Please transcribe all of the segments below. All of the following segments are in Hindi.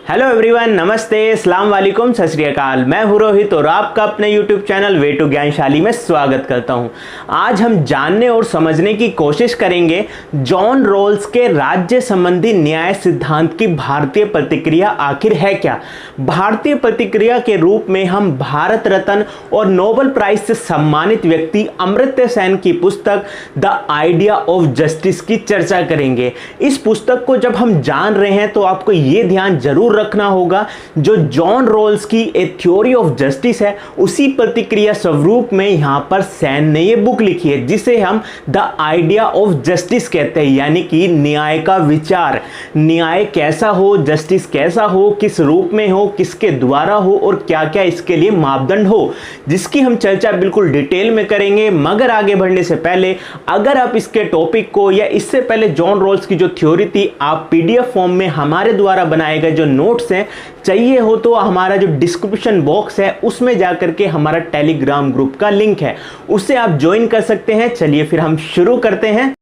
हेलो एवरीवन, नमस्ते, अस्सलाम वालेकुम, सत श्री अकाल। मैं हूं रोहित और आपका अपने यूट्यूब चैनल वे टू ज्ञानशाली में स्वागत करता हूं। आज हम जानने और समझने की कोशिश करेंगे जॉन रॉल्स के राज्य संबंधी न्याय सिद्धांत की भारतीय प्रतिक्रिया आखिर है क्या। भारतीय प्रतिक्रिया के रूप में हम भारत रत्न और नोबेल प्राइज से सम्मानित व्यक्ति अमर्त्य सेन की पुस्तक द आइडिया ऑफ जस्टिस की चर्चा करेंगे। इस पुस्तक को जब हम जान रहे हैं तो आपको ये ध्यान जरूर रखना होगा, जो जॉन रॉल्स की ए थ्योरी ऑफ जस्टिस है उसी प्रतिक्रिया स्वरूप में यहां पर सेन ने ये बुक लिखी है, जिसे हम द आइडिया ऑफ जस्टिस कहते हैं, यानी कि न्याय का विचार। न्याय कैसा हो, जस्टिस कैसा हो, किस रूप में हो, किसके द्वारा हो और क्या क्या इसके लिए मापदंड हो, जिसकी हम चर्चा बिल्कुल डिटेल में करेंगे। मगर आगे बढ़ने से पहले अगर आप इसके टॉपिक को या इससे पहले जॉन रॉल्स की जो थ्योरी थी आप पीडीएफ फॉर्म में हमारे द्वारा बनाए गए जो नोट्स हैं चाहिए हो तो हमारा जो डिस्क्रिप्शन बॉक्स है उसमें जाकर के हमारा टेलीग्राम ग्रुप का लिंक है, उससे आप ज्वाइन कर सकते हैं। चलिए फिर हम शुरू करते हैं।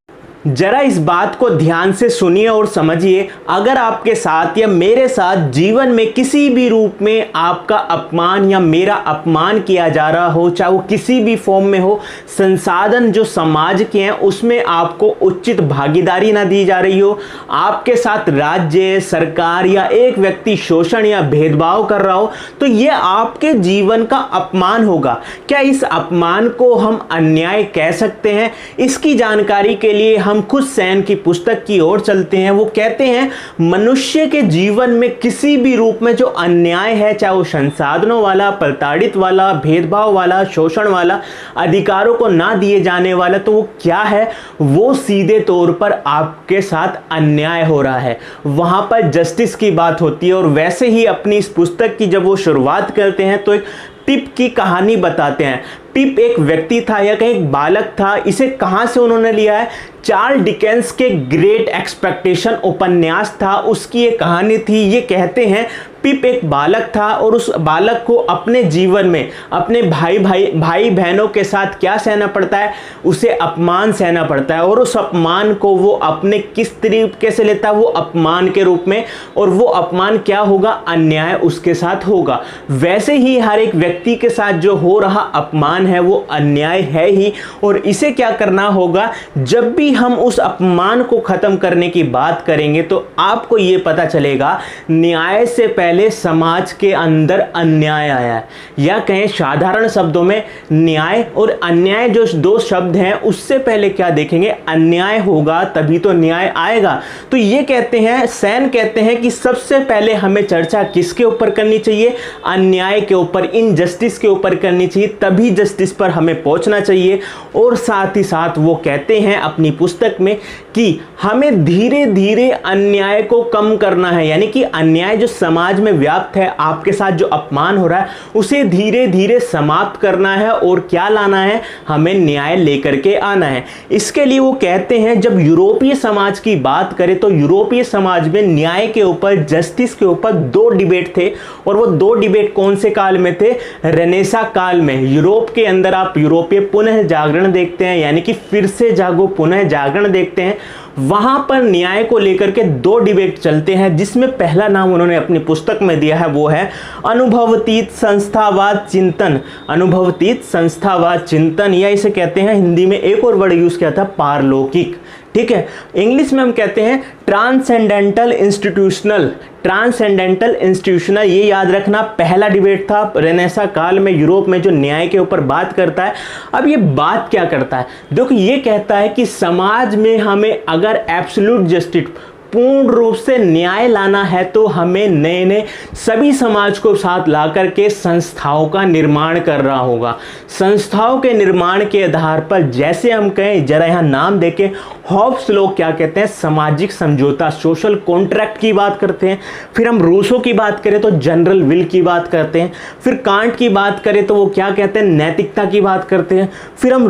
जरा इस बात को ध्यान से सुनिए और समझिए, अगर आपके साथ या मेरे साथ जीवन में किसी भी रूप में आपका अपमान या मेरा अपमान किया जा रहा हो, चाहे वो किसी भी फॉर्म में हो, संसाधन जो समाज के हैं उसमें आपको उचित भागीदारी ना दी जा रही हो, आपके साथ राज्य, सरकार या एक व्यक्ति शोषण या भेदभाव कर रहा हो, तो ये आपके जीवन का अपमान होगा। क्या इस अपमान को हम अन्याय कह सकते हैं? इसकी जानकारी के लिए हम खुद सेन की पुस्तक की ओर चलते हैं। वो कहते हैं मनुष्य के जीवन में किसी भी रूप में जो अन्याय है, चाहे वो संसाधनों वाला, प्रताड़ित वाला, भेदभाव वाला, शोषण वाला, अधिकारों को ना दिए जाने वाला, तो वो क्या है? वो सीधे तौर पर आपके साथ अन्याय हो रहा है। वहां पर जस्टिस की बात होती है। और वैसे ही अपनी इस पुस्तक की जब वो शुरुआत करते हैं तो एक पिप की कहानी बताते हैं। पिप एक व्यक्ति था या कहीं एक बालक था। इसे कहां से उन्होंने लिया है? चार्ल्स डिकेंस के ग्रेट एक्सपेक्टेशन उपन्यास था, उसकी एक कहानी थी। ये कहते हैं पिप एक बालक था और उस बालक को अपने जीवन में अपने भाई बहनों के साथ क्या सहना पड़ता है? उसे अपमान सहना पड़ता है। और उस अपमान को वो अपने किस तरीके से लेता है? वो अपमान के रूप में। और वो अपमान क्या होगा? अन्याय उसके साथ होगा। वैसे ही हर एक व्यक्ति के साथ जो हो रहा अपमान है वो अन्याय है ही। और इसे क्या करना होगा? जब भी हम उस अपमान को खत्म करने की बात करेंगे तो आपको ये पता चलेगा न्याय से पहले समाज के अंदर अन्याय आया है, या कहें साधारण शब्दों में न्याय और अन्याय जो दो शब्द हैं उससे पहले क्या देखेंगे? अन्याय होगा तभी तो न्याय आएगा। तो ये कहते हैं, सेन कहते हैं कि सबसे पहले हमें चर्चा किसके ऊपर करनी चाहिए? अन्याय के ऊपर, इनजस्टिस के ऊपर करनी चाहिए, तभी जस्टिस पर हमें पहुंचना चाहिए। और साथ ही साथ वो कहते हैं अपनी पुस्तक में कि हमें धीरे धीरे अन्याय को कम करना है, यानी कि अन्याय जो समाज में व्याप्त है, आपके साथ जो अपमान हो रहा है उसे धीरे धीरे समाप्त करना है। और क्या लाना है? हमें न्याय लेकर के आना है। इसके लिए वो कहते हैं जब यूरोपीय समाज की बात करें तो यूरोपीय समाज में न्याय के ऊपर, जस्टिस के ऊपर दो डिबेट थे। और वो दो डिबेट कौन से काल में थे? रेनेसा काल में। यूरोप के अंदर आप यूरोपीय पुनः जागरण देखते हैं, यानी कि फिर से जागो, पुनः जागरण देखते हैं। वहां पर न्याय को लेकर के दो डिबेट चलते हैं, जिसमें पहला नाम उन्होंने अपनी पुस्तक में दिया है वो है अनुभवतीत संस्थावाद चिंतन। अनुभवतीत संस्थावाद चिंतन, या इसे कहते हैं हिंदी में एक और वर्ड यूज किया था, पारलौकिक। ठीक है, इंग्लिश में हम कहते हैं ट्रांसेंडेंटल इंस्टीट्यूशनल। ट्रांसेंडेंटल इंस्टीट्यूशनल, ये याद रखना, पहला डिबेट था रेनेसा काल में यूरोप में जो न्याय के ऊपर बात करता है। अब ये बात क्या करता है? देखो, ये कहता है कि समाज में हमें अगर एब्सोल्यूट जस्टिस, पूर्ण रूप से न्याय लाना है तो हमें नए नए सभी समाज को साथ ला करके संस्थाओं का निर्माण कर रहा होगा। संस्थाओं के निर्माण के आधार पर, जैसे हम कहें, जरा यहाँ नाम देखें, हॉब्स लोग क्या कहते हैं? सामाजिक समझौता, सोशल कॉन्ट्रैक्ट की बात करते हैं। फिर हम रूसो की बात करें तो जनरल विल की बात करते हैं। फिर कांट की बात करें तो वो क्या कहते हैं? नैतिकता की बात करते हैं। फिर हम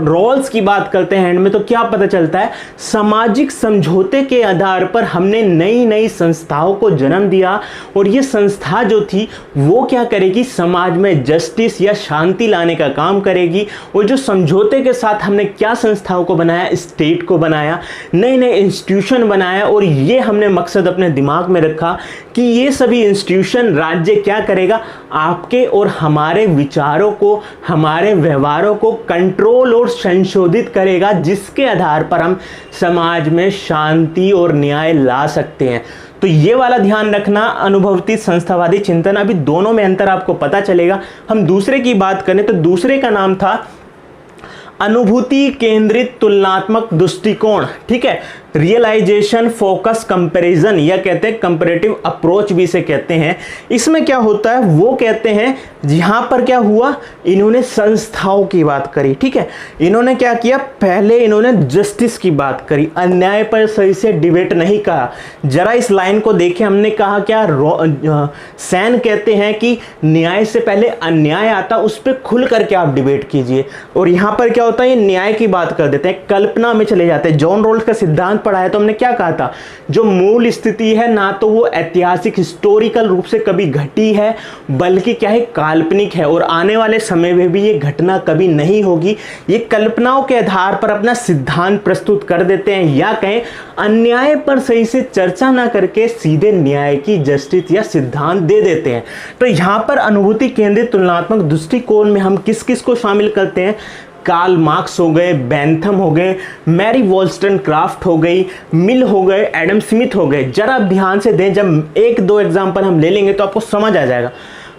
रॉल्स की बात करते हैं एंड में, तो क्या पता चलता है? सामाजिक समझौते के आधार पर हमने नई नई संस्थाओं को जन्म दिया। और ये संस्था जो थी वो क्या करेगी? समाज में जस्टिस या शांति लाने का काम करेगी। और जो समझौते के साथ हमने क्या संस्थाओं को बनाया? स्टेट को बनाया, नए नए इंस्टीट्यूशन बनाया, और ये हमने मकसद अपने दिमाग में रखा कि ये सभी इंस्टीट्यूशन राज्य क्या करेगा, आपके और हमारे विचारों को, हमारे व्यवहारों को कंट्रोल और संशोधित करेगा, जिसके आधार पर हम समाज में शांति और न्याय ला सकते हैं। तो ये वाला ध्यान रखना, अनुभूति संस्थावादी चिंतन, अभी दोनों में अंतर आपको पता चलेगा। हम दूसरे की बात करें तो दूसरे का नाम था अनुभूति केंद्रित तुलनात्मक दृष्टिकोण, ठीक है, रियलाइजेशन फोकस कंपैरिजन, या कहते हैं कंपैरेटिव अप्रोच भी इसे कहते हैं। इसमें क्या होता है, वो कहते हैं यहां पर क्या हुआ, इन्होंने संस्थाओं की बात करी, ठीक है, इन्होंने क्या किया, पहले इन्होंने जस्टिस की बात करी, अन्याय पर सही से डिबेट नहीं कहा। जरा इस लाइन को देखें, हमने कहा क्या, सैन कहते हैं कि न्याय से पहले अन्याय आता, उस पर खुल करके आप डिबेट कीजिए, और यहां पर क्या होता है, ये न्याय की बात कर देते हैं, कल्पना में चले जाते हैं। जॉन रोल्स का सिद्धांत पढ़ा है तो हमने क्या कहा था, जो मूल स्थिति है ना तो वो ऐतिहासिक हिस्टोरिकल रूप से कभी घटी है, बल्कि क्या है, काल्पनिक है, और आने वाले समय में भी ये घटना कभी नहीं होगी। ये कल्पनाओं के आधार पर अपना सिद्धांत प्रस्तुत कर देते हैं, या कहें अन्याय पर सही से चर्चा ना करके सीधे न्याय की, जस्टिस या सिद्धांत दे देते हैं। तो यहां पर अनुभूति केंद्रित तुलनात्मक दृष्टिकोण में हम किस किस को शामिल करते हैं, कार्ल मार्क्स हो गए, बेंथम हो गए, मैरी वॉलस्टनक्राफ्ट हो गई, मिल हो गए, एडम स्मिथ हो गए। जरा आप ध्यान से दें, जब एक दो एग्जांपल हम ले लेंगे तो आपको समझ आ जाएगा।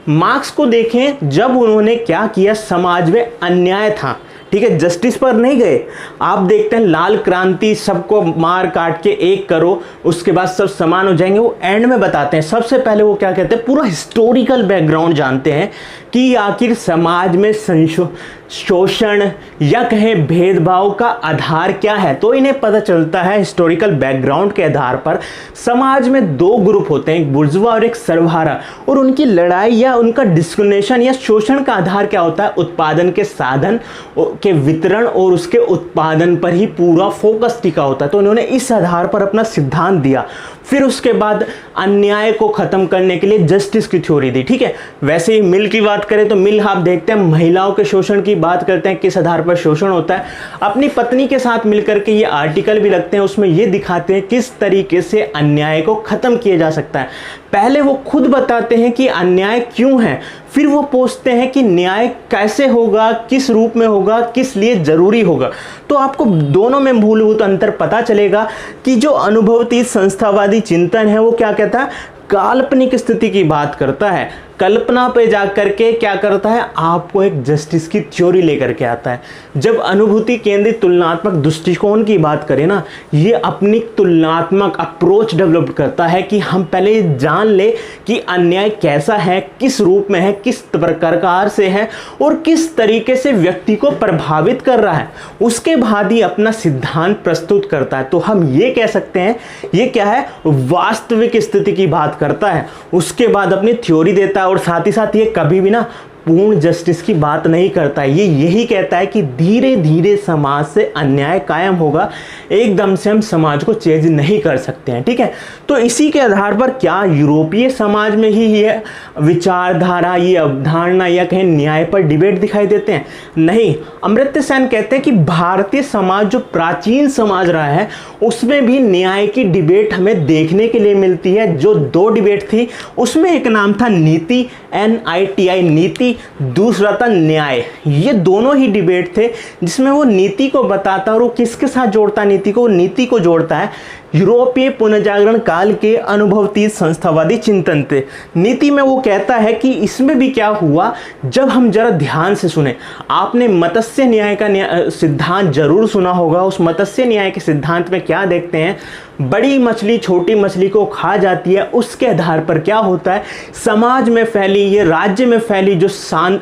मार्क्स को देखें, जब उन्होंने क्या किया, समाज में अन्याय था, ठीक है, जस्टिस पर नहीं गए। आप देखते हैं लाल क्रांति, सबको मार काट के एक करो, उसके बाद सब समान हो जाएंगे, वो एंड में बताते हैं। सबसे पहले वो क्या कहते हैं, पूरा हिस्टोरिकल बैकग्राउंड जानते हैं कि आखिर समाज में शोषण या कहें भेदभाव का आधार क्या है। तो इन्हें पता चलता है हिस्टोरिकल बैकग्राउंड के आधार पर समाज में दो ग्रुप होते हैं, एक बुर्जुआ और एक सर्वहारा, और उनकी लड़ाई या उनका डिस्क्रिमिनेशन या शोषण का आधार क्या होता है, उत्पादन के साधन के वितरण और उसके उत्पादन पर ही पूरा फोकस टिका होता है। तो उन्होंने इस आधार पर अपना सिद्धांत दिया। फिर उसके बाद अन्याय को खत्म करने के लिए जस्टिस की थ्योरी दी, ठीक है। वैसे ही मिल की बात करें तो मिल आप देखते हैं महिलाओं के शोषण की बात करते हैं, किस आधार पर शोषण होता है। अपनी पत्नी के साथ मिलकर के ये आर्टिकल भी लगते हैं, उसमें ये दिखाते हैं किस तरीके से अन्याय को खत्म किया जा सकता है। पहले वो खुद बताते हैं कि अन्याय क्यों है, फिर वो पूछते हैं कि न्याय कैसे होगा, किस रूप में होगा, किस लिए जरूरी होगा। तो आपको दोनों में मूलभूत अंतर पता चलेगा कि जो अनुभूति संस्थावादी चिंतन है वो क्या कहता है, काल्पनिक स्थिति की बात करता है, कल्पना पे जाकर के क्या करता है, आपको एक जस्टिस की थ्योरी लेकर के आता है। जब अनुभूति केंद्रित तुलनात्मक दृष्टिकोण की बात करें ना, ये अपनी तुलनात्मक अप्रोच डेवलप करता है कि हम पहले जान ले कि अन्याय कैसा है, किस रूप में है, किस प्रकार से है और किस तरीके से व्यक्ति को प्रभावित कर रहा है, उसके बाद ही अपना सिद्धांत प्रस्तुत करता है। तो हम ये कह सकते हैं ये क्या है, वास्तविक स्थिति की बात करता है, उसके बाद अपनी थ्योरी देता है, और साथ ही साथ ये कभी भी ना पूर्ण जस्टिस की बात नहीं करता है। ये यही कहता है कि धीरे धीरे समाज से अन्याय कायम होगा, एकदम से हम समाज को चेंज नहीं कर सकते हैं, ठीक है। तो इसी के आधार पर क्या यूरोपीय समाज में ही ये विचारधारा, ये अवधारणा या कहें न्याय पर डिबेट दिखाई देते हैं? नहीं, अमर्त्य सेन कहते हैं कि भारतीय समाज जो प्राचीन समाज रहा है उसमें भी न्याय की डिबेट हमें देखने के लिए मिलती है। जो दो डिबेट थी उसमें एक नाम था नीति, NITI नीति, दूसरा था न्याय। ये दोनों ही डिबेट थे जिसमें वो नीति को बताता और वो किसके साथ जोड़ता है, नीति को जोड़ता है यूरोपीय पुनर्जागरण काल के अनुभूति संस्थावादी चिंतन थे। नीति में वो कहता है कि इसमें भी क्या हुआ, जब हम जरा ध्यान से सुने, आपने मत्स्य न्याय का सिद्धांत जरूर सुना होगा। उस मत्स्य न्याय के सिद्धांत में क्या देखते हैं, बड़ी मछली छोटी मछली को खा जाती है, उसके आधार पर क्या होता है, समाज में फैली, ये राज्य में फैली जो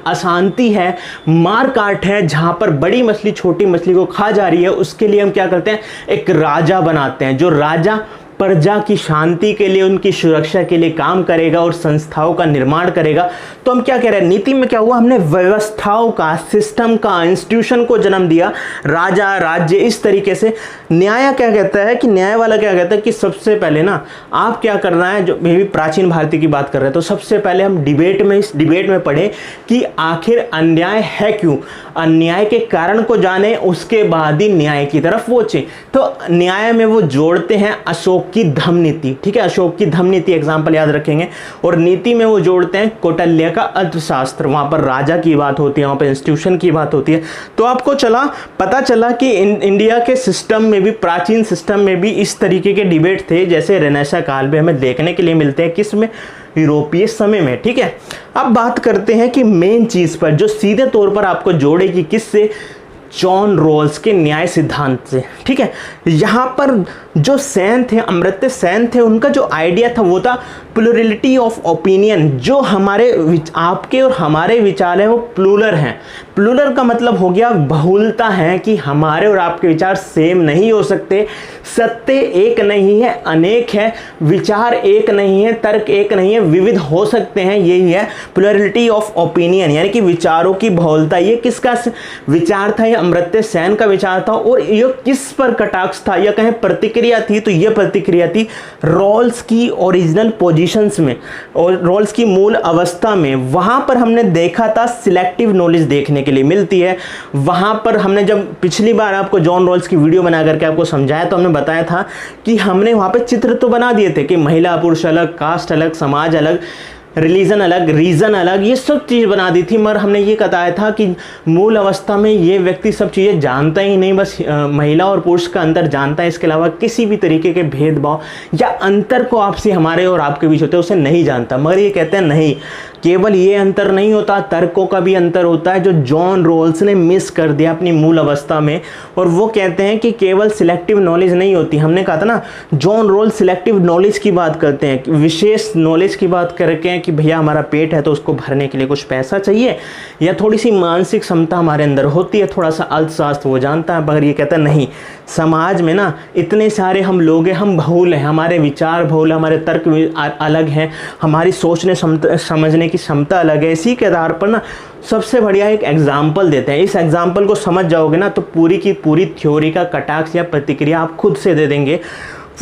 अशांति है, मार काट है, जहां पर बड़ी मछली छोटी मछली को खा जा रही है, उसके लिए हम क्या करते हैं, एक राजा बनाते हैं। जो राजा प्रजा की शांति के लिए, उनकी सुरक्षा के लिए काम करेगा और संस्थाओं का निर्माण करेगा। तो हम क्या कह रहे हैं, नीति में क्या हुआ, हमने व्यवस्थाओं का, सिस्टम का, इंस्टीट्यूशन को जन्म दिया, राजा, राज्य, इस तरीके से। न्याय क्या कहता है कि न्याय वाला क्या कहता है कि सबसे पहले ना आप क्या करना है, जो मे भी प्राचीन भारतीय की बात कर रहे हैं, तो सबसे पहले हम इस डिबेट में पढ़े कि आखिर अन्याय है क्यों, अन्याय के कारण को जाने, उसके बाद ही न्याय की तरफ पहुंचे। तो न्याय में वो जोड़ते हैं अशोक की धम्म नीति, ठीक है, अशोक की धम्म नीति एग्जाम्पल याद रखेंगे। और नीति में वो जोड़ते हैं कौटिल्य का अर्थशास्त्र, वहां पर राजा की बात होती है, वहां पर इंस्टीट्यूशन की बात होती है। तो आपको पता चला कि इंडिया के सिस्टम में भी, प्राचीन सिस्टम में भी इस तरीके के डिबेट थे, जैसे रेनेसां काल में हमें देखने के लिए मिलते हैं, किस में, यूरोपीय समय में, ठीक है। अब बात करते हैं कि मेन चीज पर जो सीधे तौर पर आपको जोड़ेगी, किससे, जॉन रॉल्स के न्याय सिद्धांत से, ठीक है। यहां पर जो सेन थे, अमर्त्य सेन थे, उनका जो आइडिया था वो था प्लूरलिटी ऑफ ओपिनियन। जो हमारे आपके और हमारे विचार हैं वो प्लूरल हैं। प्लूरल का मतलब हो गया बहुलता है, कि हमारे और आपके विचार सेम नहीं हो सकते, सत्य एक नहीं है, अनेक है, विचार एक नहीं है, तर्क एक नहीं है, विविध हो सकते हैं। यही है प्लूरलिटी ऑफ ओपिनियन, यानी कि विचारों की बहुलता। ये किसका विचार था, ये अमर्त्य सेन का विचार था। और ये किस पर कटाक्ष था, या कहें प्रतिक्रिया थी, तो ये प्रतिक्रिया थी रॉल्स की ओरिजिनल पोजीशंस में और रॉल्स की मूल अवस्था में। वहां पर हमने देखा था सिलेक्टिव नॉलेज देखने के लिए मिलती है। वहां पर हमने जब पिछली बार आपको जॉन रॉल्स की वीडियो बना करके आपको समझाया, तो हमने बताया था कि हमने वहां पे चित्र तो बना दिए थे कि महिला पुरुष अलग, कास्ट अलग, समाज अलग, रिलीजन अलग, रीजन अलग, ये सब चीज़ बना दी थी। मगर हमने ये बताया था कि मूल अवस्था में ये व्यक्ति सब चीज़ें जानता ही नहीं, बस महिला और पुरुष का अंतर जानता है, इसके अलावा किसी भी तरीके के भेदभाव या अंतर को आपसे, हमारे और आपके बीच होते हैं, उसे नहीं जानता। मगर ये कहते हैं नहीं, केवल ये अंतर नहीं होता, तर्कों का भी अंतर होता है, जो जॉन रॉल्स ने मिस कर दिया अपनी मूल अवस्था में। और वो कहते हैं कि केवल सिलेक्टिव नॉलेज नहीं होती। हमने कहा था ना, जॉन रॉल्स सिलेक्टिव नॉलेज की बात करते हैं, विशेष नॉलेज की बात करके कि भैया हमारा पेट है तो उसको भरने के लिए कुछ पैसा चाहिए, या थोड़ी सी मानसिक क्षमता हमारे अंदर होती है, थोड़ा सा अर्थशास्त्र वो जानता है। मगर ये कहता है नहीं, समाज में ना इतने सारे हम लोग हैं, हम बहुल हैं, हमारे विचार बहुल, हमारे तर्क अलग हैं, हमारी सोचने समझने की क्षमता अलग है। इसी के आधार पर ना सबसे बढ़िया एक एग्जाम्पल देते हैं। इस एग्जाम्पल को समझ जाओगे ना तो पूरी की पूरी थ्योरी का कटाक्ष या प्रतिक्रिया आप खुद से दे देंगे।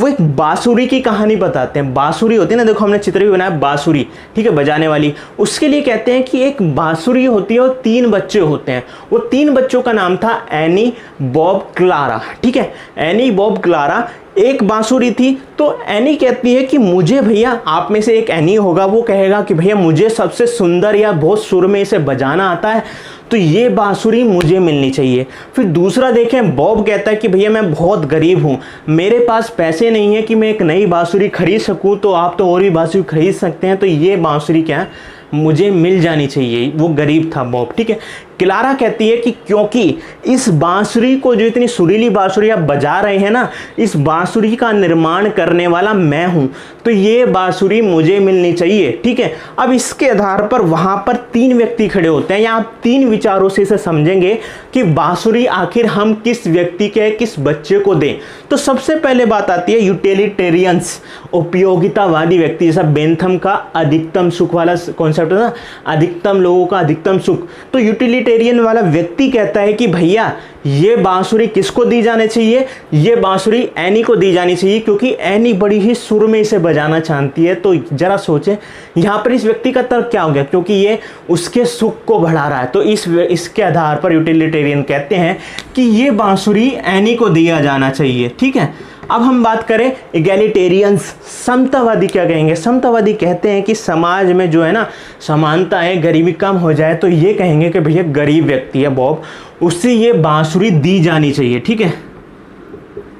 वो एक बांसुरी की कहानी बताते हैं। बांसुरी होती है ना, देखो हमने चित्र भी बनाया, बांसुरी, ठीक है, बजाने वाली। उसके लिए कहते हैं कि एक बांसुरी होती है और 3 बच्चे होते हैं। वो 3 बच्चों का नाम था एनी, बॉब, क्लारा, ठीक है, एनी, बॉब, क्लारा। एक बांसुरी थी, तो एनी कहती है कि मुझे, भैया आप में से एक एनी होगा, वो कहेगा कि भैया मुझे सबसे सुंदर या बहुत सुर में इसे बजाना आता है, तो ये बांसुरी मुझे मिलनी चाहिए। फिर दूसरा देखें, बॉब कहता है कि भैया मैं बहुत गरीब हूँ, मेरे पास पैसे नहीं है कि मैं एक नई बांसुरी खरीद सकूँ, तो आप तो और भी बांसुरी खरीद सकते हैं, तो ये बांसुरी क्या है, मुझे मिल जानी चाहिए। वो गरीब था बॉब, ठीक है। क्लारा कहती है कि क्योंकि इस बांसुरी को, जो इतनी सुरीली बांसुरी आप बजा रहे हैं ना, इस बांसुरी का निर्माण करने वाला मैं हूं, तो ये बांसुरी मुझे मिलनी चाहिए, ठीक है। अब इसके आधार पर वहां पर 3 व्यक्ति खड़े होते हैं, या आप 3 विचारों से इसे समझेंगे कि बांसुरी आखिर हम किस व्यक्ति के, किस बच्चे को दें। तो सबसे पहले बात आती है यूटिलिटेरियंस, उपयोगितावादी व्यक्ति, जैसा बेंथम का अधिकतम सुख वाला कॉन्सेप्ट है ना, अधिकतम लोगों का अधिकतम सुख। तो यूटिलिटेरियन वाला व्यक्ति कहता है कि भैया ये बांसुरी किसको दी जानी चाहिए, ये बांसुरी एनी को दी जानी चाहिए, क्योंकि एनी बड़ी ही सुर में इसे बजाना चाहती है। तो जरा सोचें यहाँ पर इस व्यक्ति का तर्क क्या हो गया, क्योंकि ये उसके सुख को बढ़ा रहा है। तो इसके आधार पर यूटिलिटेरियन कहते हैं कि ये बांसुरी एनी को दिया जाना चाहिए, ठीक है। अब हम बात करें इगैलिटेरियंस, समतावादी क्या कहेंगे। समतावादी कहते हैं कि समाज में जो है ना समानता है, गरीबी कम हो जाए, तो ये कहेंगे कि भैया गरीब व्यक्ति है बॉब, उससे ये बांसुरी दी जानी चाहिए, ठीक है,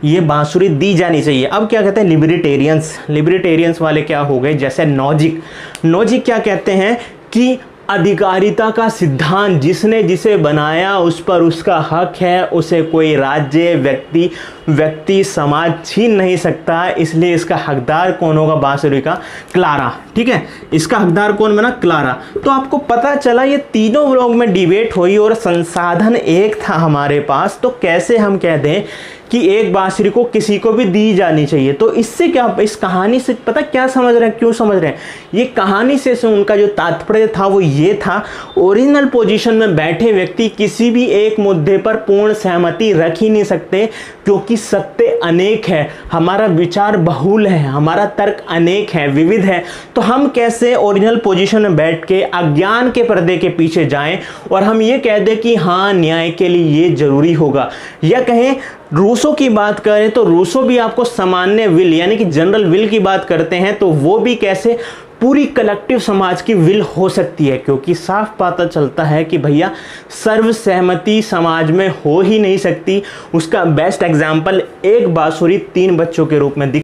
ये बांसुरी दी जानी चाहिए। अब क्या कहते हैं लिबर्टेरियंस, लिबर्टेरियंस वाले क्या हो गए, जैसे नॉजिक। नॉजिक क्या कहते हैं कि अधिकारिता का सिद्धांत, जिसने जिसे बनाया उस पर उसका हक है, उसे कोई राज्य, व्यक्ति व्यक्ति समाज छीन नहीं सकता, इसलिए इसका हकदार कौन होगा? बांसुरी का क्लारा। ठीक है, इसका हकदार कौन बना? क्लारा। तो आपको पता चला ये तीनों व्लॉग में डिबेट हुई और संसाधन एक था हमारे पास, तो कैसे हम कह दें कि एक बांसुरी को किसी को भी दी जानी चाहिए? तो इससे क्या, इस कहानी से पता क्या समझ रहे हैं, क्यों समझ रहे हैं? ये कहानी से उनका जो तात्पर्य था वो ये था, ओरिजिनल पोजीशन में बैठे व्यक्ति किसी भी एक मुद्दे पर पूर्ण सहमति रख ही नहीं सकते, क्योंकि सत्य अनेक है, हमारा विचार बहुल है, हमारा तर्क अनेक है, विविध है। तो हम कैसे ओरिजिनल पोजीशन में बैठ के अज्ञान के पर्दे के पीछे जाएं और हम ये कह दें कि हाँ न्याय के लिए ये जरूरी होगा? या कहें रूसो की बात करें तो रूसो भी आपको सामान्य विल यानी कि जनरल विल की बात करते हैं, तो वो भी कैसे पूरी कलेक्टिव समाज की विल हो सकती है, क्योंकि साफ पता चलता है कि भैया सर्वसहमति समाज में हो ही नहीं सकती। उसका बेस्ट एग्जाम्पल एक बांसुरी 3 बच्चों के रूप में दिख।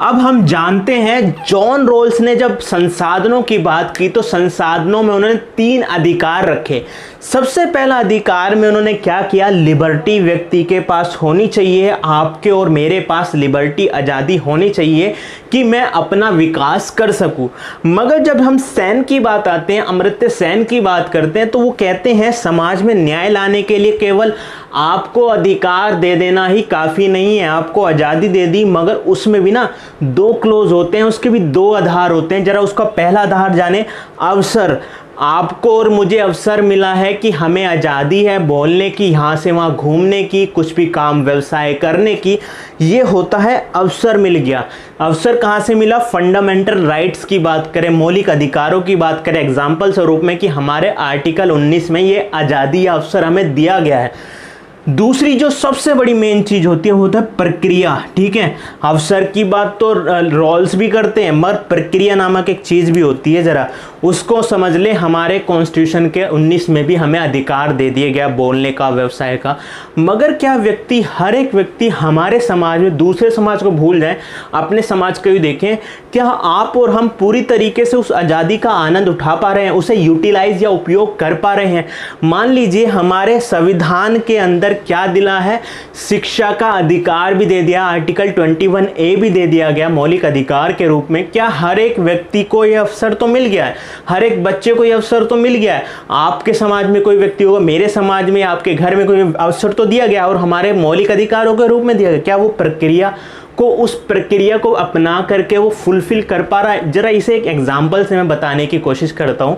अब हम जानते हैं जॉन रोल्स ने जब संसाधनों की बात की तो संसाधनों में उन्होंने 3 अधिकार रखे। सबसे पहला अधिकार में उन्होंने क्या किया? लिबर्टी व्यक्ति के पास होनी चाहिए, आपके और मेरे पास लिबर्टी, आज़ादी होनी चाहिए कि मैं अपना विकास कर सकूं। मगर जब हम सेन की बात आते हैं, अमर्त्य सेन की बात करते हैं, तो वो कहते हैं समाज में न्याय लाने के लिए केवल आपको अधिकार दे देना ही काफ़ी नहीं है। आपको आज़ादी दे दी, मगर उसमें भी ना 2 क्लोज होते हैं, उसके भी 2 आधार होते हैं। जरा उसका पहला आधार जाने, अवसर। आपको और मुझे अवसर मिला है कि हमें आज़ादी है बोलने की, यहाँ से वहाँ घूमने की, कुछ भी काम व्यवसाय करने की, ये होता है अवसर मिल गया। अवसर कहाँ से मिला? फंडामेंटल राइट्स की बात करें, मौलिक अधिकारों की बात करें, एग्जाम्पल स्वरूप में कि हमारे आर्टिकल 19 में ये आज़ादी या अवसर हमें दिया गया है। दूसरी जो सबसे बड़ी मेन चीज होती है वो होता है प्रक्रिया। ठीक है, अवसर की बात तो रोल्स भी करते हैं, मगर प्रक्रिया नामक एक चीज भी होती है, जरा उसको समझ ले। हमारे कॉन्स्टिट्यूशन के 19 में भी हमें अधिकार दे दिया गया बोलने का, व्यवसाय का। मगर क्या व्यक्ति, हर एक व्यक्ति हमारे समाज में दूसरे समाज को भूल जाए, अपने समाज को भी देखें, क्या आप और हम पूरी तरीके से उस आज़ादी का आनंद उठा पा रहे हैं, उसे यूटिलाइज या उपयोग कर पा रहे हैं? मान लीजिए हमारे संविधान के अंदर क्या दिला है? शिक्षा का अधिकार भी दे दिया, आर्टिकल 21A भी दे दिया गया मौलिक अधिकार के रूप में। क्या हर एक व्यक्ति को यह अवसर तो मिल गया है? हर एक बच्चे को यह अवसर तो मिल गया है? आपके समाज में कोई व्यक्ति होगा, मेरे समाज में, आपके घर में कोई अवसर तो दिया गया और हमारे मौलिक अधिकारों के रूप में दिया गया। क्या वो प्रक्रिया को, उस प्रक्रिया को अपना करके वो फुलफिल कर पा रहा है? जरा इसे एक एग्जांपल से मैं बताने की कोशिश करता हूँ।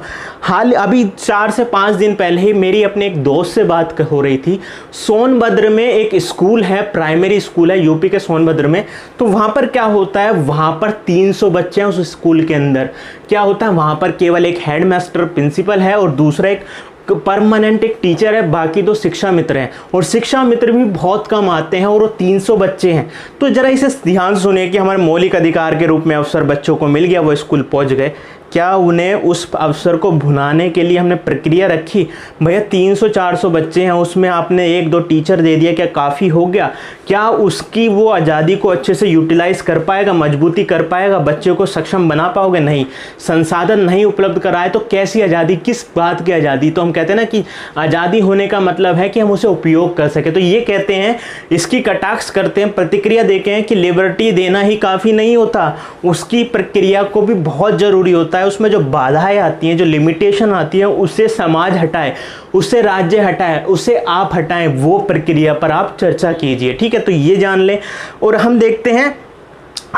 अभी 4 से 5 दिन पहले ही मेरी अपने एक दोस्त से बात हो रही थी। सोनभद्र में एक स्कूल है, प्राइमरी स्कूल है यूपी के सोनभद्र में। तो वहाँ पर क्या होता है, वहाँ पर 300 बच्चे हैं उस स्कूल के अंदर। क्या होता है, वहाँ पर केवल एक हेडमास्टर प्रिंसिपल है और दूसरा एक परमानेंट एक टीचर है, बाकी 2 शिक्षा मित्र हैं, और शिक्षा मित्र भी बहुत कम आते हैं और वो 300 बच्चे हैं। तो जरा इसे ध्यान से सुनिए कि हमारे मौलिक अधिकार के रूप में अवसर बच्चों को मिल गया, वो स्कूल पहुंच गए। क्या उन्हें उस अवसर को भुनाने के लिए हमने प्रक्रिया रखी? भैया 300-400 बच्चे हैं, उसमें आपने 1-2 टीचर दे दिया, क्या काफ़ी हो गया? क्या उसकी वो आज़ादी को अच्छे से यूटिलाइज कर पाएगा, मजबूती कर पाएगा, बच्चों को सक्षम बना पाओगे? नहीं। संसाधन नहीं उपलब्ध कराए तो कैसी आज़ादी, किस बात की आज़ादी? तो हम कहते हैं ना कि आज़ादी होने का मतलब है कि हम उसे उपयोग कर सके। तो ये कहते हैं, इसकी कटाक्ष करते हैं, प्रतिक्रिया देते हैं कि लिबर्टी देना ही काफ़ी नहीं होता, उसकी प्रक्रिया को भी बहुत ज़रूरी होता है। उसमें जो बाधाएं आती हैं, जो लिमिटेशन आती है, उसे समाज हटाए, उसे राज्य हटाए, उसे आप हटाएं, वो प्रक्रिया पर आप चर्चा कीजिए। ठीक है, तो ये जान लें। और हम देखते हैं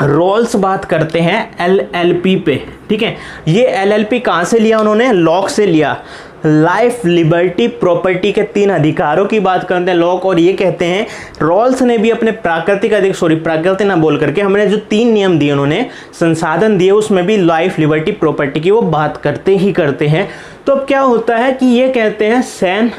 रोल्स बात करते हैं LLP पे। ठीक है, ये LLP कहाँ से लिया उन्होंने? लॉक से लिया। लाइफ, लिबर्टी, प्रॉपर्टी के 3 अधिकारों की बात करते हैं लॉक। और ये कहते हैं रॉल्स ने भी अपने प्राकृतिक ना बोल करके हमने जो 3 नियम दिए, उन्होंने संसाधन दिए, उसमें भी लाइफ, लिबर्टी, प्रॉपर्टी की वो बात करते ही करते हैं। तो अब क्या होता है कि ये कहते हैं सेन,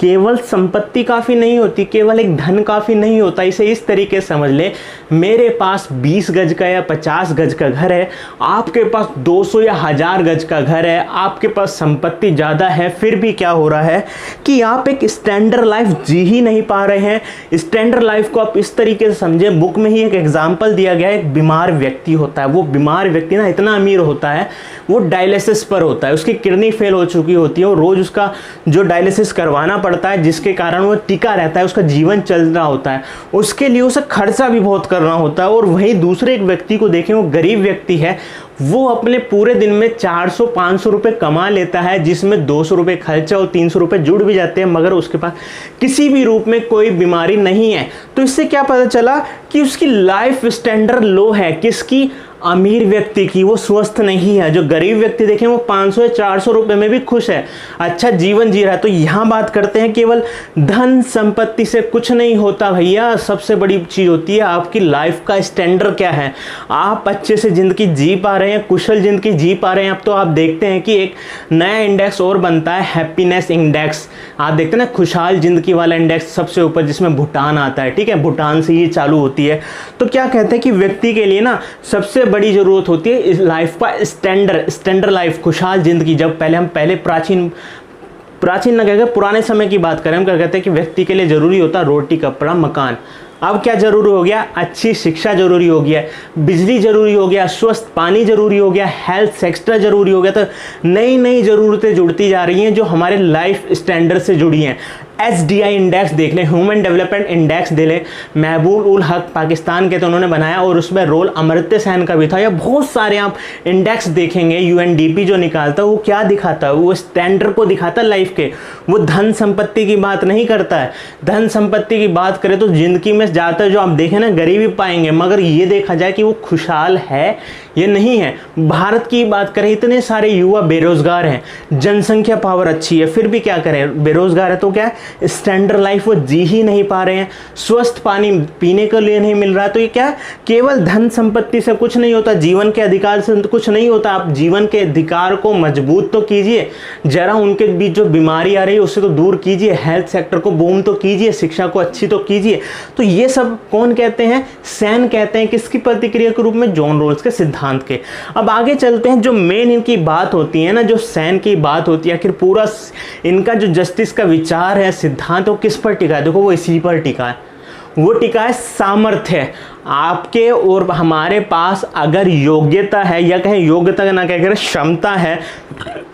केवल संपत्ति काफ़ी नहीं होती, केवल एक धन काफ़ी नहीं होता। इसे इस तरीके से समझ ले, मेरे पास 20 गज का या 50 गज का घर है, आपके पास 200 या 1000 गज का घर है, आपके पास संपत्ति ज़्यादा है, फिर भी क्या हो रहा है कि आप एक स्टैंडर्ड लाइफ जी ही नहीं पा रहे हैं। स्टैंडर्ड लाइफ को आप इस तरीके से समझे, बुक में ही एक एग्जाम्पल दिया गया है, एक बीमार व्यक्ति होता है। वो बीमार व्यक्ति ना इतना अमीर होता है, वो डायलिसिस पर होता है, उसकी किडनी फेल हो चुकी होती है और रोज़ उसका जो डायलिसिस करवाना पड़ता पड़ता है जिसके कारण वो टिका रहता है, उसका जीवन चल रहा होता है, उसके लिए उसे खर्चा भी बहुत करना होता है। और वहीं दूसरे एक व्यक्ति को देखें, वो गरीब व्यक्ति है, वो अपने पूरे दिन में 400-500 रुपये कमा लेता है, जिसमें 200 रुपये खर्चा और 300 रुपये जुड़ भी जाते हैं, मगर उसके पास किसी भी रूप में कोई बीमारी नहीं है। तो इससे क्या पता चला कि उसकी लाइफ स्टैंडर्ड लो है। किसकी? अमीर व्यक्ति की। वो स्वस्थ नहीं है। जो गरीब व्यक्ति देखें वो 500 या 400 रुपये में भी खुश है, अच्छा जीवन जी रहा है। तो यहाँ बात करते हैं केवल धन संपत्ति से कुछ नहीं होता भैया। सबसे बड़ी चीज़ होती है आपकी लाइफ का स्टैंडर्ड क्या है। आप अच्छे से ज़िंदगी जी पा रहे हैं, कुशल ज़िंदगी जी पा रहे हैं। अब तो आप देखते हैं कि एक नया इंडेक्स और बनता है, हैप्पीनेस इंडेक्स। आप देखते हैं ना, खुशहाल ज़िंदगी वाला इंडेक्स सबसे ऊपर, जिसमें भूटान आता है। ठीक है, भूटान से ये चालू होती है। तो क्या कहते हैं कि व्यक्ति के लिए ना सबसे बड़ी जरूरत होती है इस लाइफ का स्टैंडर्ड लाइफ, खुशहाल जिंदगी। जब हम पहले प्राचीन ना कहकर पुराने समय की बात करें, हम क्या कहते हैं कि व्यक्ति के लिए जरूरी होता है रोटी, कपड़ा, मकान। अब क्या जरूरी हो गया? अच्छी शिक्षा जरूरी हो गया, बिजली जरूरी हो गया, स्वस्थ पानी जरूरी हो गया, हेल्थ सेक्टर जरूरी हो गया। तो नई नई ज़रूरतें जुड़ती जा रही हैं जो हमारे लाइफ स्टैंडर्ड से जुड़ी हैं। SDI इंडेक्स देख लें, ह्यूमन डेवलपमेंट इंडेक्स दे लें, महबूब उल हक पाकिस्तान के तो उन्होंने बनाया और उसमें रोल अमर्त्य सेन का भी था। या बहुत सारे आप इंडेक्स देखेंगे, UNDP जो निकालता है वो क्या दिखाता है? वो स्टैंडर्ड को दिखाता है लाइफ के। वो धन संपत्ति की बात नहीं करता है। धन संपत्ति की बात करें तो ज़िंदगी में ज़्यादातर जो आप देखें ना गरीबी पाएंगे, मगर ये देखा जाए कि वो खुशहाल है ये नहीं है। भारत की बात करें, इतने सारे युवा बेरोजगार हैं, जनसंख्या पावर अच्छी है, फिर भी क्या करें? बेरोजगार है तो क्या है? स्टैंडर्ड लाइफ वो जी ही नहीं पा रहे हैं। स्वस्थ पानी पीने के लिए नहीं मिल रहा। तो ये क्या? केवल धन संपत्ति से कुछ नहीं होता, जीवन के अधिकार से कुछ नहीं होता। आप जीवन के अधिकार को मजबूत तो कीजिए, जरा उनके बीच जो बीमारी आ रही है उससे तो दूर कीजिए, हेल्थ सेक्टर को बूम तो कीजिए, शिक्षा को अच्छी तो कीजिए। तो ये सब कौन कहते हैं? सेन कहते हैं। किसकी प्रतिक्रिया के रूप में? जॉन रोल्स के सिद्धांत के। अब आगे चलते हैं। जो मेन इनकी बात होती है ना, जो सेन की बात होती है, आखिर पूरा इनका जो जस्टिस का विचार है, सिद्धांत, वो किस पर टिका है? देखो वो इसी पर टिका है। वो टिका है सामर्थ्य। आपके और हमारे पास अगर योग्यता है, या कहें योग्यता ना कहकर क्षमता है,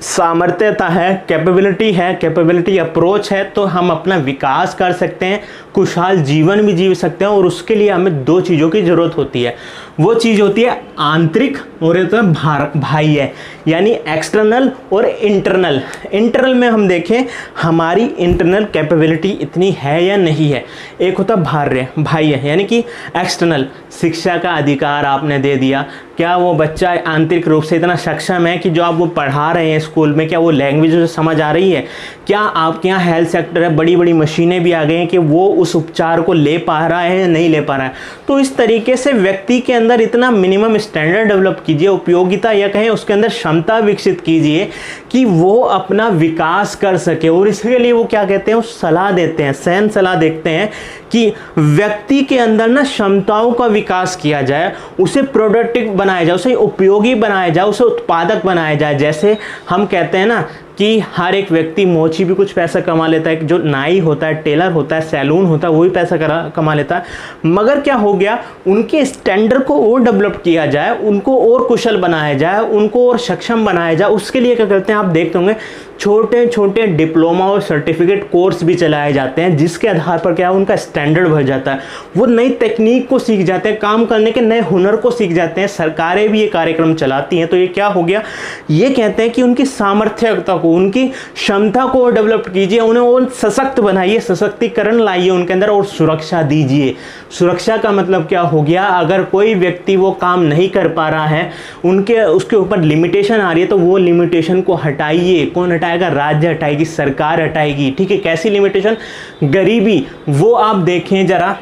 सामर्थ्यता है, कैपेबिलिटी अप्रोच है, तो हम अपना विकास कर सकते हैं, खुशहाल जीवन भी जी सकते हैं। और उसके लिए हमें दो चीज़ों की ज़रूरत होती है। वो चीज़ होती है आंतरिक और ये तो बाह्य, यानी एक्सटर्नल और इंटरनल। इंटरनल में हम देखें हमारी इंटरनल कैपेबिलिटी इतनी है या नहीं है। एक होता बाह्य यानी कि एक्सटर्नल, शिक्षा का अधिकार आपने दे दिया। क्या वो बच्चा आंतरिक रूप से इतना सक्षम है कि जो आप वो पढ़ा रहे हैं स्कूल में, क्या वो लैंग्वेज उसे समझ आ रही है? क्या आपके यहाँ हेल्थ सेक्टर है, बड़ी बड़ी मशीनें भी आ गई हैं कि वो उस उपचार को ले पा रहा है या नहीं ले पा रहा है? तो इस तरीके से व्यक्ति के अंदर इतना मिनिमम स्टैंडर्ड डेवलप कीजिए, उपयोगिता या कहें उसके अंदर क्षमता विकसित कीजिए कि वो अपना विकास कर सके। और इसके लिए वो क्या कहते हैं? वो सलाह देते हैं, सेन सलाह देखते हैं कि व्यक्ति के अंदर ना क्षमताओं का विकास किया जाए, उसे प्रोडक्टिव बनाया जाए, उसे उपयोगी बनाया जाए, उसे उत्पादक बनाया जाए। जैसे हम कहते हैं ना कि हर एक व्यक्ति, मोची भी कुछ पैसा कमा लेता है, जो नाई होता है, टेलर होता है, सैलून होता है, वो भी पैसा कमा लेता है। मगर क्या हो गया? उनके स्टैंडर्ड को और डेवलप किया जाए, उनको और कुशल बनाया जाए, उनको और सक्षम बनाया जाए। उसके लिए क्या करते हैं? आप देखते होंगे छोटे छोटे डिप्लोमा और सर्टिफिकेट कोर्स भी चलाए जाते हैं, जिसके आधार पर क्या उनका स्टैंडर्ड बढ़ जाता है। वो नई तकनीक को सीख जाते हैं, काम करने के नए हुनर को सीख जाते हैं। सरकारें भी ये कार्यक्रम चलाती हैं। तो ये क्या हो गया? ये कहते हैं कि उनकी सामर्थ्यता को, उनकी क्षमता को डेवलप कीजिए, उन्हें और सशक्त बनाइए, सशक्तिकरण लाइए उनके अंदर, और सुरक्षा दीजिए। सुरक्षा का मतलब क्या हो गया? अगर कोई व्यक्ति वो काम नहीं कर पा रहा है, उसके ऊपर लिमिटेशन आ रही है, तो वो लिमिटेशन को हटाइए। कौन हटाएगा? राज्य हटाएगी, सरकार हटाएगी। ठीक है, कैसी लिमिटेशन? गरीबी। वो आप देखें जरा,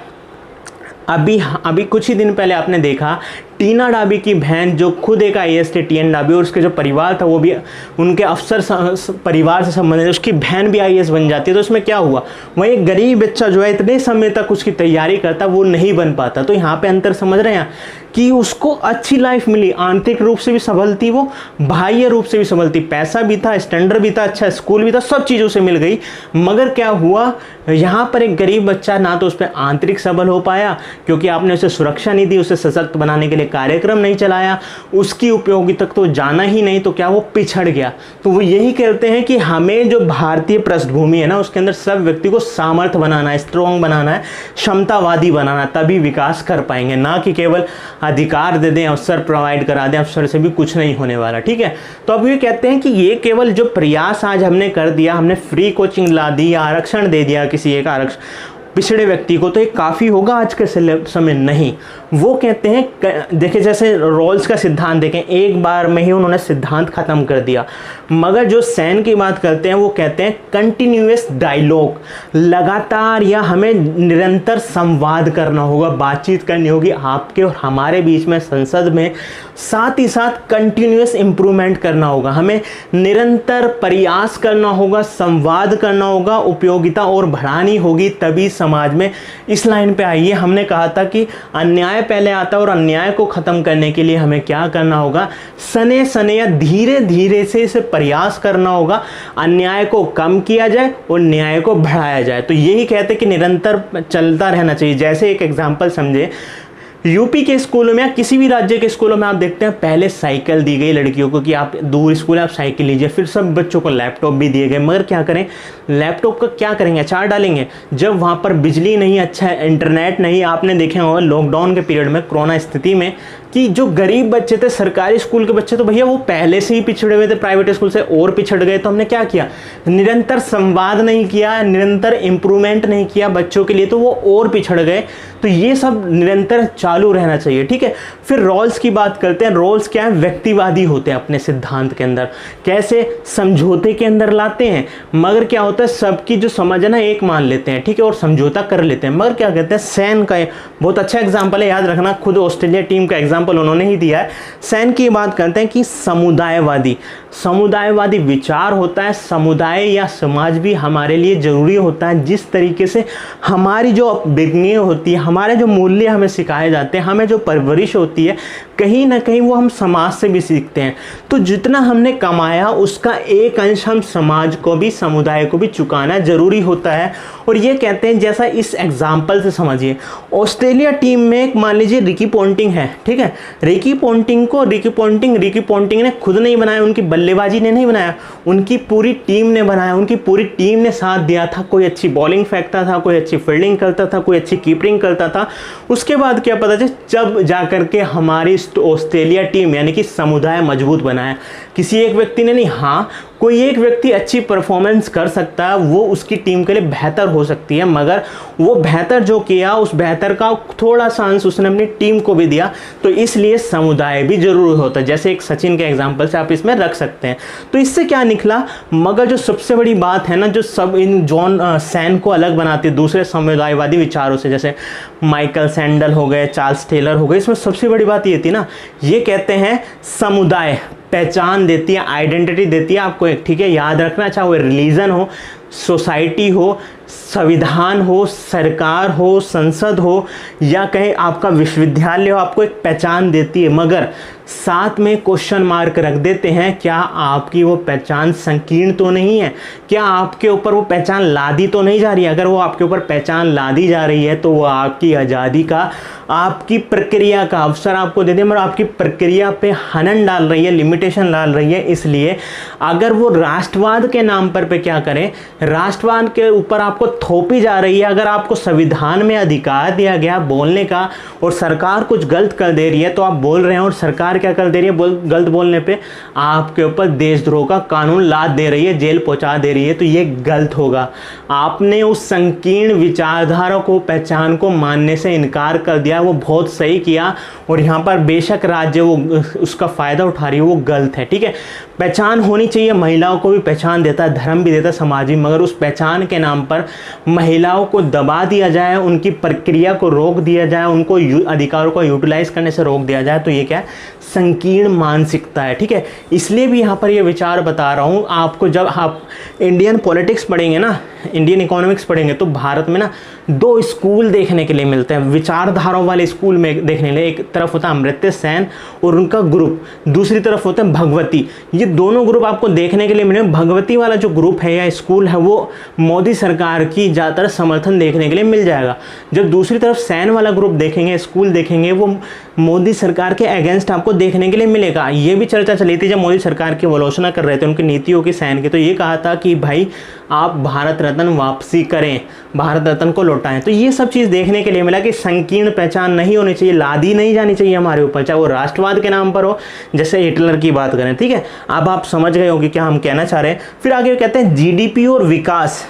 अभी कुछ ही दिन पहले आपने देखा टीना डाबी की बहन, जो खुद एक IAS थे, TN डाबी, और उसके जो परिवार था वो भी उनके अफसर परिवार से संबंधित, उसकी बहन भी IAS बन जाती है। तो इसमें क्या हुआ? वही एक गरीब बच्चा जो है इतने समय तक उसकी तैयारी करता, वो नहीं बन पाता। तो यहाँ पे अंतर समझ रहे हैं कि उसको अच्छी लाइफ मिली, आंतरिक रूप से भी सबल थी, वो बाह्य रूप से भी सबल थी, पैसा भी था, स्टैंडर्ड भी था, अच्छा स्कूल भी था, सब चीज़ उसे मिल गई। मगर क्या हुआ? यहाँ पर एक गरीब बच्चा ना तो उस पर आंतरिक सबल हो पाया, क्योंकि आपने उसे सुरक्षा नहीं दी, उसे सशक्त बनाने के लिए कार्यक्रम नहीं चलाया, उसकी उपयोगी तक तो जाना ही नहीं, तो क्या वो पिछड़ गया। तो वो यही कहते हैं कि हमें जो भारतीय पृष्ठभूमि है ना, उसके अंदर सब व्यक्ति को सामर्थ्य बनाना है, स्ट्रॉन्ग बनाना है, क्षमतावादी बनाना, तभी विकास कर पाएंगे, ना कि केवल अधिकार दे दें, अवसर प्रोवाइड करा दें, अवसर से भी कुछ नहीं होने वाला। ठीक है, तो अब ये कहते हैं कि ये केवल जो प्रयास आज हमने कर दिया, हमने फ्री कोचिंग ला दी, आरक्षण दे दिया किसी एक आरक्षण पिछड़े व्यक्ति को, तो ये काफ़ी होगा आज के समय, नहीं। वो कहते हैं, देखिए जैसे रॉल्स का सिद्धांत देखें, एक बार में ही उन्होंने सिद्धांत खत्म कर दिया। मगर जो सेन की बात करते हैं वो कहते हैं कंटिन्यूअस डायलॉग, लगातार या हमें निरंतर संवाद करना होगा, बातचीत करनी होगी आपके और हमारे बीच में संसद में, साथ ही साथ कंटिन्यूअस इम्प्रूवमेंट करना होगा, हमें निरंतर प्रयास करना होगा, संवाद करना होगा, उपयोगिता और बढ़ानी होगी, तभी समाज में। इस लाइन पे आइए, हमने कहा था कि अन्याय पहले आता है और अन्याय को खत्म करने के लिए हमें क्या करना होगा, सने सने या धीरे धीरे से इसे प्रयास करना होगा, अन्याय को कम किया जाए और न्याय को बढ़ाया जाए। तो यही कहते हैं कि निरंतर चलता रहना चाहिए। जैसे एक एग्जांपल समझे, यूपी के स्कूलों में या किसी भी राज्य के स्कूलों में आप देखते हैं पहले साइकिल दी गई लड़कियों को कि आप दूर स्कूल आप साइकिल लीजिए, फिर सब बच्चों को लैपटॉप भी दिए गए। मगर क्या करें, लैपटॉप का क्या करेंगे, अचार डालेंगे जब वहाँ पर बिजली नहीं, अच्छा इंटरनेट नहीं। आपने देखे होगा लॉकडाउन के पीरियड में, कोरोना स्थिति में, कि जो गरीब बच्चे थे, सरकारी स्कूल के बच्चे, तो भैया वो पहले से ही पिछड़े हुए थे, प्राइवेट स्कूल से और पिछड़ गए। तो हमने क्या किया, निरंतर संवाद नहीं किया, निरंतर इम्प्रूवमेंट नहीं किया बच्चों के लिए, तो वो और पिछड़ गए। तो ये सब निरंतर चालू रहना चाहिए। ठीक है, फिर रोल्स की बात करते हैं। रोल्स क्या है, व्यक्तिवादी होते हैं अपने सिद्धांत के अंदर, कैसे समझौते के अंदर लाते हैं। मगर क्या होता है, सबकी जो समझ है ना एक मान लेते हैं, ठीक है, और समझौता कर लेते हैं। मगर क्या कहते हैं, सैन का बहुत अच्छा एग्जाम्पल है, याद रखना, खुद ऑस्ट्रेलिया टीम का एग्जाम्पल उन्होंने ही दिया है। सैन की बात करते हैं कि समुदायवादी विचार होता है। समुदाय या समाज भी हमारे लिए जरूरी होता है। जिस तरीके से हमारी जो अपब्रिंगिंग होती है, हमारे जो मूल्य हमें सिखाए जाते हैं, हमें जो परवरिश होती है, कहीं ना कहीं वो हम समाज से भी सीखते हैं। तो जितना हमने कमाया उसका एक अंश हम समाज को भी, समुदाय को भी चुकाना जरूरी होता है। और ये कहते हैं, जैसा इस एग्जाम्पल से समझिए, ऑस्ट्रेलिया टीम में मान लीजिए रिकी पोंटिंग है, ठीक है, रिकी पोंटिंग ने खुद नहीं बनाया, उनकी बल्लेबाजी ने नहीं बनाया, उनकी पूरी टीम ने बनाया, उनकी पूरी टीम ने साथ दिया था। कोई अच्छी बॉलिंग फेंकता था, कोई अच्छी फील्डिंग करता था, कोई अच्छी कीपिंग करता था। उसके बाद क्या पता चला, जब जाकर के हमारी ऑस्ट्रेलिया टीम यानी कि समुदाय मजबूत बनाया, किसी एक व्यक्ति ने नहीं, हाँ कोई एक व्यक्ति अच्छी परफॉर्मेंस कर सकता है, वो उसकी टीम के लिए बेहतर हो सकती है, मगर वो बेहतर जो किया, उस बेहतर का थोड़ा सा अंश उसने अपनी टीम को भी दिया। तो इसलिए समुदाय भी जरूरी होता है। जैसे एक सचिन के एग्जांपल से आप इसमें रख सकते हैं। तो इससे क्या निकला, मगर जो सबसे बड़ी बात है ना, जो सब इन जॉन सैन को अलग बनाती है दूसरे समुदायवादी विचारों से, जैसे माइकल सैंडल हो गए, चार्ल्स टेलर हो गए, इसमें सबसे बड़ी बात ये थी ना, ये कहते हैं समुदाय पहचान देती है, आइडेंटिटी देती है आपको एक, ठीक है, याद रखना, चाहे वो रिलीजन हो, सोसाइटी हो, संविधान हो, सरकार हो, संसद हो, या कहीं आपका विश्वविद्यालय हो, आपको एक पहचान देती है। मगर साथ में क्वेश्चन मार्क रख देते हैं, क्या आपकी वो पहचान संकीर्ण तो नहीं है, क्या आपके ऊपर वो पहचान लादी तो नहीं जा रही है। अगर वो आपके ऊपर पहचान लादी जा रही है तो वो आपकी आज़ादी का, आपकी प्रक्रिया का अवसर आपको दे दे, मगर आपकी प्रक्रिया पे हनन डाल रही है, लिमिटेशन डाल रही है। इसलिए अगर वो राष्ट्रवाद के नाम पर पे क्या करें, राष्ट्रवाद के ऊपर आपको थोपी जा रही है, अगर आपको संविधान में अधिकार दिया गया बोलने का और सरकार कुछ गलत कर दे रही है तो आप बोल रहे हैं, और सरकार क्या कर दे रही है, गलत बोलने पे आपके ऊपर देशद्रोह का कानून लाद दे रही है, जेल पहुंचा दे रही है, तो ये गलत होगा। आपने उस संकीर्ण विचारधारा को, पहचान को मानने से इनकार कर दिया, वो बहुत सही किया। और यहाँ पर बेशक राज्य वो उसका फायदा उठा रही है, वो गलत है, ठीक है। पहचान होनी चाहिए, महिलाओं को भी पहचान देता है, धर्म भी देता है, समाज भी, मगर उस पहचान के नाम पर महिलाओं को दबा दिया जाए, उनकी प्रक्रिया को रोक दिया जाए, उनको अधिकारों को यूटिलाइज करने से रोक दिया जाए, तो ये क्या है, संकीर्ण मानसिकता है, ठीक है। इसलिए भी यहाँ पर ये विचार बता रहा हूँ आपको। जब आप इंडियन पॉलिटिक्स पढ़ेंगे ना, इंडियन इकोनॉमिक्स पढ़ेंगे, तो भारत में ना दो स्कूल देखने के लिए मिलते हैं, विचारधाराओं वाले स्कूल में देखने के लिए। एक तरफ होता है अमर्त्य सेन और उनका ग्रुप, दूसरी तरफ होता है भगवती। ये कि दोनों ग्रुप आपको देखने के लिए मिले। भगवती वाला जो ग्रुप है या स्कूल है वो मोदी सरकार की ज़्यादातर समर्थन देखने के लिए मिल जाएगा। जब दूसरी तरफ सैन वाला ग्रुप देखेंगे, स्कूल देखेंगे, वो मोदी सरकार के अगेंस्ट आपको देखने के लिए मिलेगा। ये भी चर्चा चली थी जब मोदी सरकार की आलोचना कर रहे थे उनकी नीतियों की, सैन की, तो ये कहा था कि भाई आप भारत रत्न वापसी करें, भारत रत्न को लौटाएं। तो ये सब चीज़ देखने के लिए मिला कि संकीर्ण पहचान नहीं होनी चाहिए, लादी नहीं जानी चाहिए हमारे ऊपर, चाहे वो राष्ट्रवाद के नाम पर हो, जैसे हिटलर की बात करें। ठीक है, अब आप समझ गए हो कि क्या हम कहना चाह रहे हैं। फिर आगे कहते हैं जीडीपी और विकास।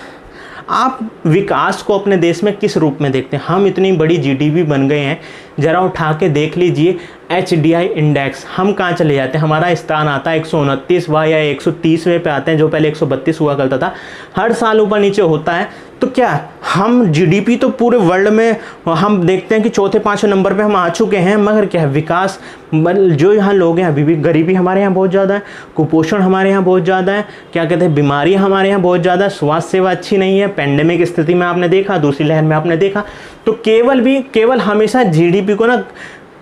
आप विकास को अपने देश में किस रूप में देखते हैं? हम इतनी बड़ी जीडीपी बन गए हैं, जरा उठा के देख लीजिए HDI इंडेक्स, हम कहाँ चले जाते हैं? हमारा स्थान आता है 129वां या 130वें पे आते हैं, जो पहले 132 हुआ करता था। हर साल ऊपर नीचे होता है। तो क्या हम जीडीपी तो पूरे वर्ल्ड में हम देखते हैं कि चौथे पाँचवें नंबर पे हम आ चुके हैं, मगर क्या है विकास, जो यहाँ लोग हैं अभी भी, गरीबी हमारे यहाँ बहुत ज़्यादा है, कुपोषण हमारे यहाँ बहुत ज़्यादा है, क्या कहते हैं बीमारियाँ हमारे यहाँ बहुत ज़्यादा है, स्वास्थ्य सेवा अच्छी नहीं है, पेंडेमिक स्थिति में आपने देखा, दूसरी लहर में आपने देखा। तो केवल हमेशा जीडीपी को ना,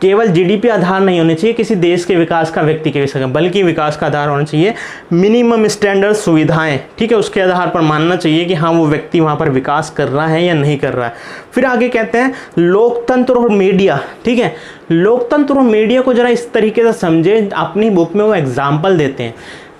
केवल जीडीपी आधार नहीं होने चाहिए किसी देश के विकास का, व्यक्ति के विकास का, बल्कि विकास का आधार होना चाहिए मिनिमम स्टैंडर्ड सुविधाएं। ठीक है, उसके आधार पर मानना चाहिए कि हाँ वो व्यक्ति वहाँ पर विकास कर रहा है या नहीं कर रहा है। फिर आगे कहते हैं लोकतंत्र और मीडिया। ठीक है, लोकतंत्र और मीडिया को जरा इस तरीके से समझे, अपनी बुक में वो एग्जाम्पल देते हैं।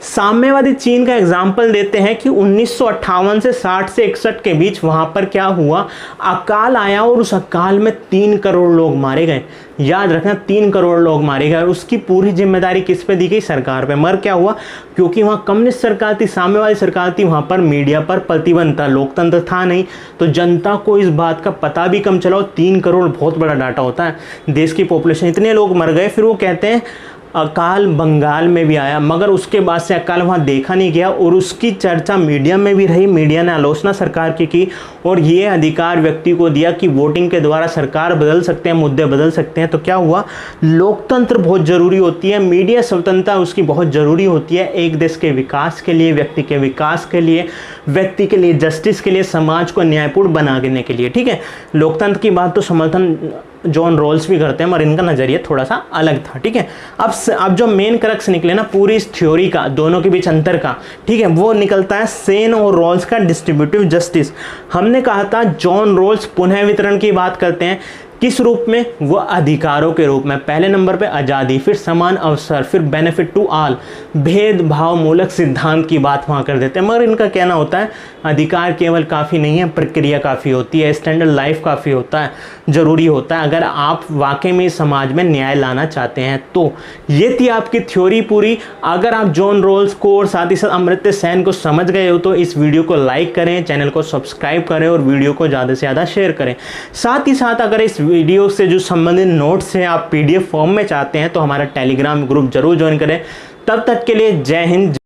साम्यवादी चीन का एग्जाम्पल देते हैं कि 1958 से 60 से 61 के बीच वहाँ पर क्या हुआ, अकाल आया और उस अकाल में 3 करोड़ लोग मारे गए। याद रखना, 3 करोड़ लोग मारे गए और उसकी पूरी जिम्मेदारी किस पे दी गई? सरकार पे। मर क्या हुआ? क्योंकि वहाँ कम्युनिस्ट सरकार थी, साम्यवादी सरकार थी, वहाँ पर मीडिया पर प्रतिबंध था, लोकतंत्र था नहीं, तो जनता को इस बात का पता भी कम चला। 3 करोड़ बहुत बड़ा डाटा होता है, देश की पॉपुलेशन, इतने लोग मर गए। फिर वो कहते हैं अकाल बंगाल में भी आया, मगर उसके बाद से अकाल वहाँ देखा नहीं गया और उसकी चर्चा मीडिया में भी रही। मीडिया ने आलोचना सरकार की और ये अधिकार व्यक्ति को दिया कि वोटिंग के द्वारा सरकार बदल सकते हैं, मुद्दे बदल सकते हैं। तो क्या हुआ, लोकतंत्र बहुत ज़रूरी होती है, मीडिया स्वतंत्रता उसकी बहुत ज़रूरी होती है एक देश के विकास के लिए, व्यक्ति के विकास के लिए, व्यक्ति के लिए जस्टिस के लिए, समाज को न्यायपूर्ण बनाने के लिए। ठीक है, लोकतंत्र की बात तो समर्थन जॉन रॉल्स भी करते हैं, मगर इनका नज़रिया थोड़ा सा अलग था। ठीक है, अब जो मेन क्रक्स निकले ना पूरी इस थ्योरी का, दोनों के बीच अंतर का, ठीक है, वो निकलता है सेन और रॉल्स का डिस्ट्रीब्यूटिव जस्टिस। हमने कहा था जॉन रॉल्स पुनः वितरण की बात करते हैं, किस रूप में? वो अधिकारों के रूप में। पहले नंबर पे आज़ादी, फिर समान अवसर, फिर बेनिफिट टू ऑल, भेदभाव मूलक सिद्धांत की बात वहाँ कर देते हैं। मगर इनका कहना होता है अधिकार केवल काफ़ी नहीं है, प्रक्रिया काफ़ी होती है, स्टैंडर्ड लाइफ काफ़ी होता है, ज़रूरी होता है, अगर आप वाकई में समाज में न्याय लाना चाहते हैं तो। ये थी आपकी थ्योरी पूरी। अगर आप जॉन रॉल्स को और साथ ही साथ अमर्त्य सेन को समझ गए हो तो इस वीडियो को लाइक करें, चैनल को सब्सक्राइब करें और वीडियो को ज़्यादा से ज़्यादा शेयर करें। साथ ही साथ अगर इस वीडियो से जो संबंधित नोट्स हैं आप PDF फॉर्म में चाहते हैं तो हमारा टेलीग्राम ग्रुप जरूर ज्वाइन करें। तब तक के लिए जय हिंद।